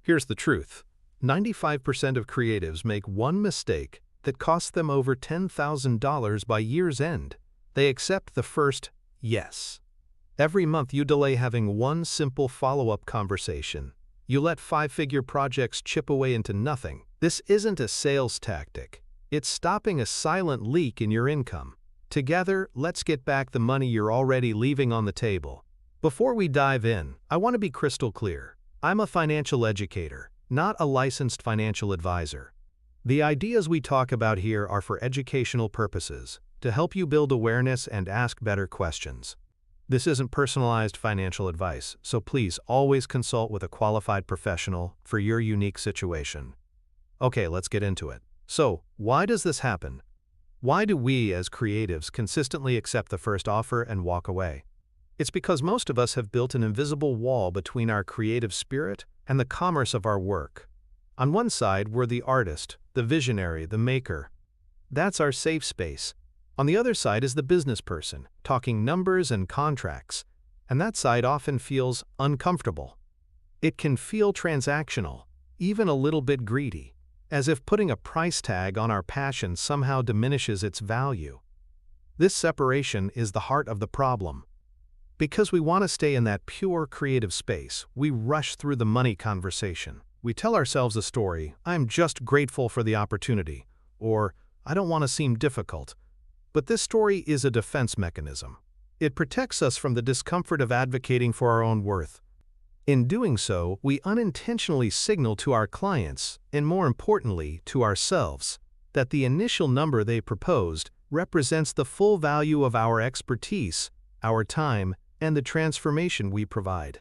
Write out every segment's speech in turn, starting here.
Here's the truth. 95% of creatives make one mistake that costs them over $10,000 by year's end. They accept the first yes. Every month you delay having one simple follow-up conversation. You let five-figure projects chip away into nothing. This isn't a sales tactic. It's stopping a silent leak in your income. Together, let's get back the money you're already leaving on the table. Before we dive in, I want to be crystal clear. I'm a financial educator, not a licensed financial advisor. The ideas we talk about here are for educational purposes, to help you build awareness and ask better questions. This isn't personalized financial advice, so please always consult with a qualified professional for your unique situation. Okay, let's get into it. So, why does this happen? Why do we as creatives consistently accept the first offer and walk away? It's because most of us have built an invisible wall between our creative spirit and the commerce of our work. On one side, we're the artist, the visionary, the maker. That's our safe space. On the other side is the business person, talking numbers and contracts, and that side often feels uncomfortable. It can feel transactional, even a little bit greedy, as if putting a price tag on our passion somehow diminishes its value. This separation is the heart of the problem. Because we want to stay in that pure creative space, we rush through the money conversation. We tell ourselves a story, "I'm just grateful for the opportunity," or "I don't want to seem difficult." But this story is a defense mechanism. It protects us from the discomfort of advocating for our own worth. In doing so, we unintentionally signal to our clients, and more importantly, to ourselves, that the initial number they proposed represents the full value of our expertise, our time, and the transformation we provide.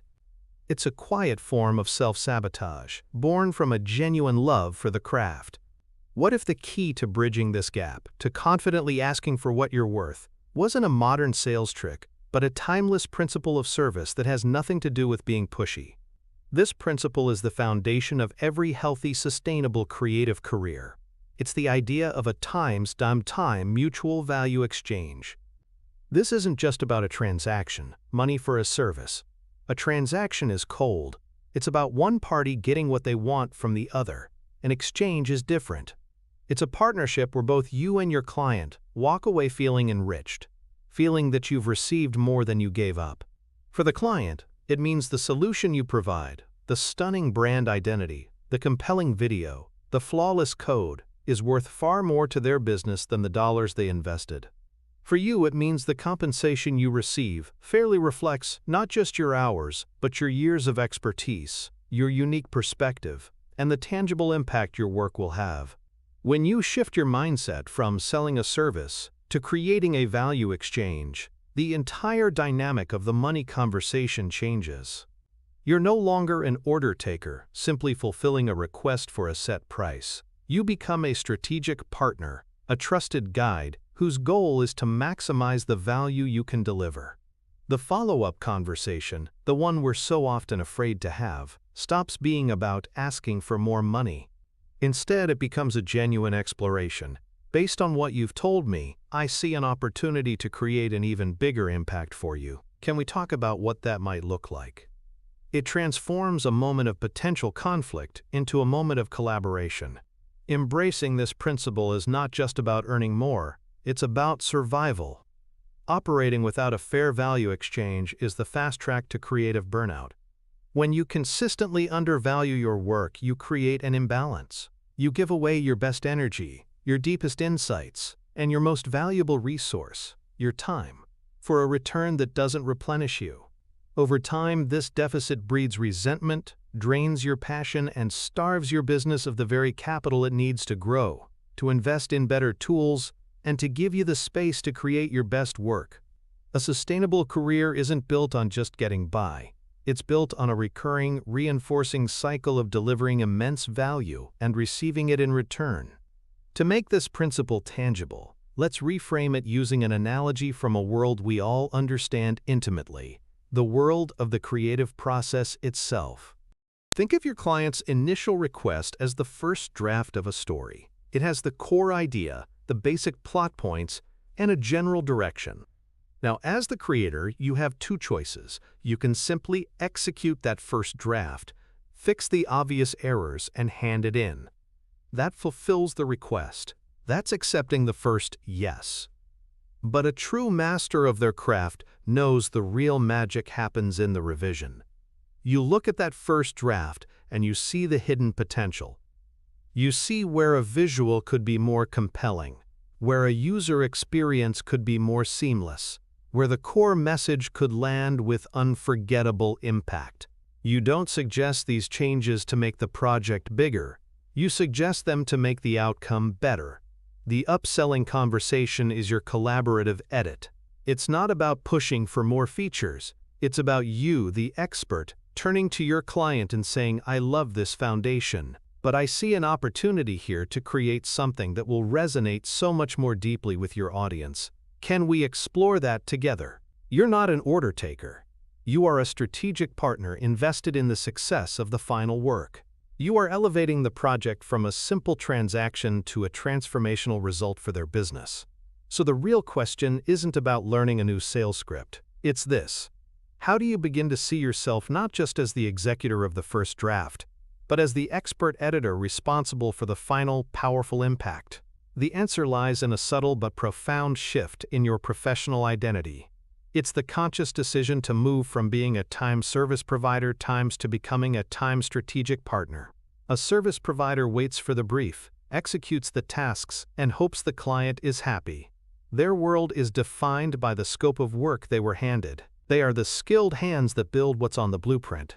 It's a quiet form of self-sabotage, born from a genuine love for the craft. What if the key to bridging this gap, to confidently asking for what you're worth, wasn't a modern sales trick, but a timeless principle of service that has nothing to do with being pushy? This principle is the foundation of every healthy, sustainable creative career. It's the idea of a time mutual value exchange. This isn't just about a transaction, money for a service. A transaction is cold. It's about one party getting what they want from the other. An exchange is different. It's a partnership where both you and your client walk away feeling enriched, feeling that you've received more than you gave up. For the client, it means the solution you provide, the stunning brand identity, the compelling video, the flawless code, is worth far more to their business than the dollars they invested. For you, it means the compensation you receive fairly reflects not just your hours, but your years of expertise, your unique perspective, and the tangible impact your work will have. When you shift your mindset from selling a service to creating a value exchange, the entire dynamic of the money conversation changes. You're no longer an order taker, simply fulfilling a request for a set price. You become a strategic partner, a trusted guide, whose goal is to maximize the value you can deliver. The follow-up conversation, the one we're so often afraid to have, stops being about asking for more money. Instead, it becomes a genuine exploration. Based on what you've told me, I see an opportunity to create an even bigger impact for you. Can we talk about what that might look like? It transforms a moment of potential conflict into a moment of collaboration. Embracing this principle is not just about earning more, it's about survival. Operating without a fair value exchange is the fast track to creative burnout. When you consistently undervalue your work, you create an imbalance. You give away your best energy, your deepest insights, and your most valuable resource, your time, for a return that doesn't replenish you. Over time, this deficit breeds resentment, drains your passion, and starves your business of the very capital it needs to grow, to invest in better tools, and to give you the space to create your best work. A sustainable career isn't built on just getting by. It's built on a recurring, reinforcing cycle of delivering immense value and receiving it in return. To make this principle tangible, let's reframe it using an analogy from a world we all understand intimately, the world of the creative process itself. Think of your client's initial request as the first draft of a story. It has the core idea, the basic plot points, and a general direction. Now, as the creator, you have two choices. You can simply execute that first draft, Fix the obvious errors and hand it in. That fulfills the request. That's accepting the first yes. But a true master of their craft knows the real magic happens in the revision. You look at that first draft and you see the hidden potential. You see where a visual could be more compelling, where a user experience could be more seamless, where the core message could land with unforgettable impact. You don't suggest these changes to make the project bigger. You suggest them to make the outcome better. The upselling conversation is your collaborative edit. It's not about pushing for more features. It's about you, the expert, turning to your client and saying, "I love this foundation, but I see an opportunity here to create something that will resonate so much more deeply with your audience. Can we explore that together?" You're not an order taker. You are a strategic partner invested in the success of the final work. You are elevating the project from a simple transaction to a transformational result for their business. So the real question isn't about learning a new sales script. It's this: how do you begin to see yourself not just as the executor of the first draft, but as the expert editor responsible for the final, powerful impact? The answer lies in a subtle but profound shift in your professional identity. It's the conscious decision to move from being a time service provider to becoming a time strategic partner. A service provider waits for the brief, executes the tasks, and hopes the client is happy. Their world is defined by the scope of work they were handed. They are the skilled hands that build what's on the blueprint.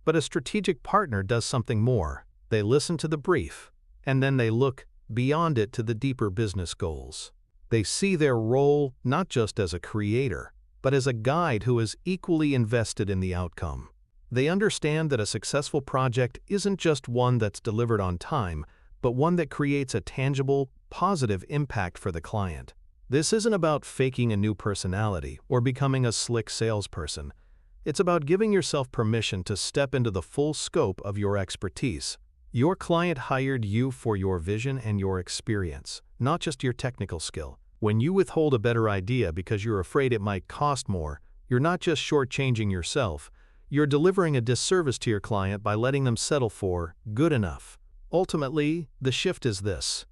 But a strategic partner does something more. They listen to the brief, and then they look beyond it to the deeper business goals. They see their role not just as a creator, but as a guide who is equally invested in the outcome. They understand that a successful project isn't just one that's delivered on time, but one that creates a tangible, positive impact for the client. This isn't about faking a new personality or becoming a slick salesperson. It's about giving yourself permission to step into the full scope of your expertise. Your client hired you for your vision and your experience, not just your technical skill. When you withhold a better idea because you're afraid it might cost more, you're not just shortchanging yourself, you're delivering a disservice to your client by letting them settle for good enough. Ultimately, the shift is this: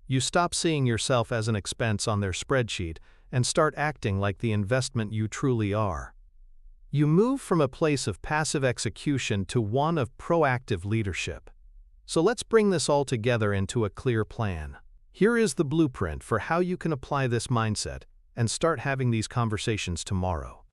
you stop seeing yourself as an expense on their spreadsheet and start acting like the investment you truly are. You move from a place of passive execution to one of proactive leadership. So let's bring this all together into a clear plan. Here is the blueprint for how you can apply this mindset and start having these conversations tomorrow.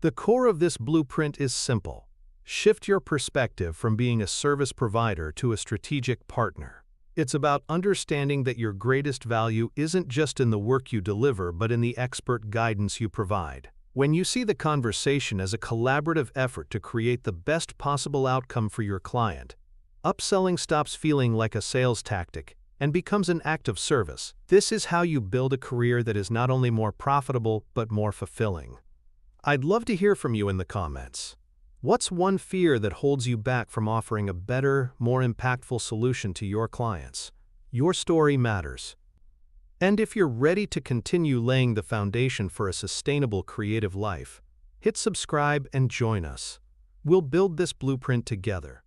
The core of this blueprint is simple. Shift your perspective from being a service provider to a strategic partner. It's about understanding that your greatest value isn't just in the work you deliver, but in the expert guidance you provide. When you see the conversation as a collaborative effort to create the best possible outcome for your client, upselling stops feeling like a sales tactic and becomes an act of service. This is how you build a career that is not only more profitable, but more fulfilling. I'd love to hear from you in the comments. What's one fear that holds you back from offering a better, more impactful solution to your clients? Your story matters. And if you're ready to continue laying the foundation for a sustainable creative life, hit subscribe and join us. We'll build this blueprint together.